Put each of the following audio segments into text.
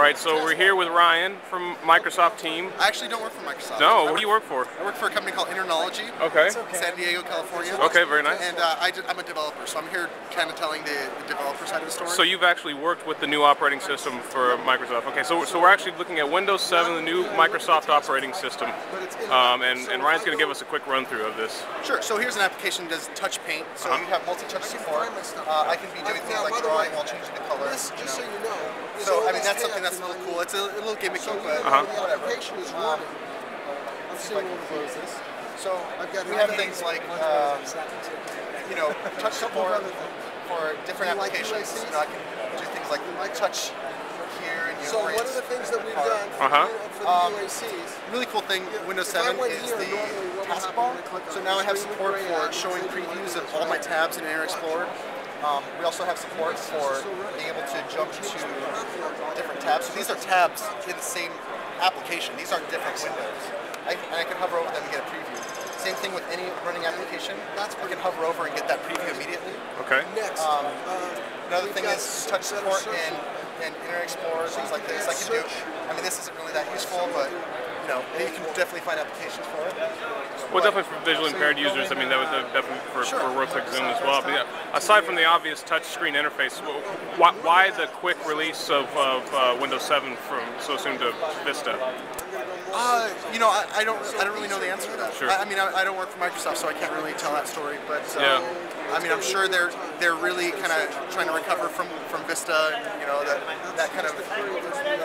right, so we're here with Ryan from Microsoft team. I actually don't work for Microsoft. No, what do you work for? I work for a company called Internology. Okay. San Diego, California. Okay, very nice. And I'm a developer, so I'm here kind of telling the developer side of the story. So you've actually worked with the new operating system for Microsoft. Okay, so we're actually looking at Windows 7, the new Microsoft operating system. And Ryan's going to give us a quick run through of this. Sure, so here's an application that does touch paint. So you have multi-touch support. I can be doing things like drawing while changing the color. Just so you know. So, I mean, that's something that's a little cool. It's a little gimmicky, but whatever. I'm seeing all the roses. So, we have things like, touch support for different applications. You know, I can do things like touch here and So one of the things that we've done for the UACs, really cool thing, Windows 7 is the taskbar. So now I have support for showing previews of all my tabs in Internet Explorer. We also have support for being able to jump to different tabs. So these are tabs in the same application. These aren't different windows. I can hover over them and get a preview. Same thing with any running application. I can hover over and get that preview immediately. Okay. Next, another thing is touch support in Internet Explorer, things like this. I can do. I mean, this isn't really that useful, but you can definitely find applications for it. Well, definitely for visually impaired users. I mean, that was definitely for row-click zoom as well. But yeah, aside from the obvious touch screen interface, why the quick release of Windows 7 from so soon to Vista? I don't really know the answer to that. Sure. I mean, I don't work for Microsoft, so I can't really tell that story. But I mean, I'm sure they're really kind of trying to recover from Vista, and that kind of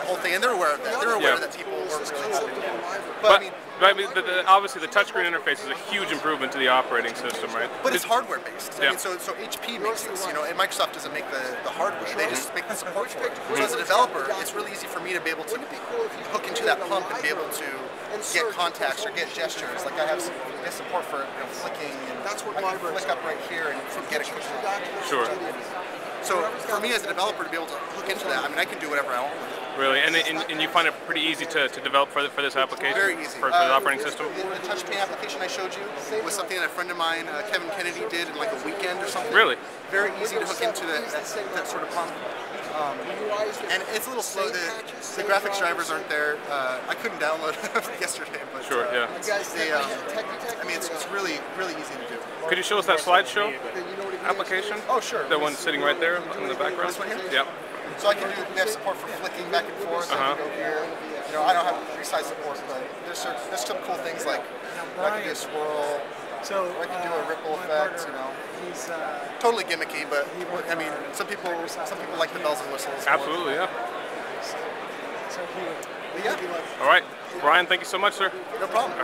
whole thing, and they're aware of that. They're aware that people weren't really happy with it. But I mean, obviously the touchscreen interface is a huge improvement to the operating system, right? But it's hardware based. I mean, so HP makes this, and Microsoft doesn't make the hardware. They just make the support for it. So as a developer, it's really easy for me to be able to hook into that pump and be able to get contacts or get gestures. Like I have support for flicking, and I can flick up right here and get a quick. Sure. So for me as a developer to be able to hook into that, I mean, I can do whatever I want with it. Really, and you find it pretty easy to develop for this application? Very easy. For the operating system? The touch paint application I showed you was something that a friend of mine, Kevin Kennedy, did in like a weekend or something. Really? Very easy to hook into that sort of pump. And it's a little slow. The graphics drivers aren't there. I couldn't download it yesterday, but sure, yeah. I mean, it's really easy to do. Could you show us that slideshow application? Oh, sure. The one sitting right there in the background? This one here? Yep. So I can we have support for flicking back and forth. I can go here. I don't have resize support, but there's some cool things like I can do a swirl. I can do a ripple effect. Totally gimmicky, but I mean, some people like the bells and whistles. Absolutely, yeah. But yeah. All right, Brian, thank you so much, sir. No problem.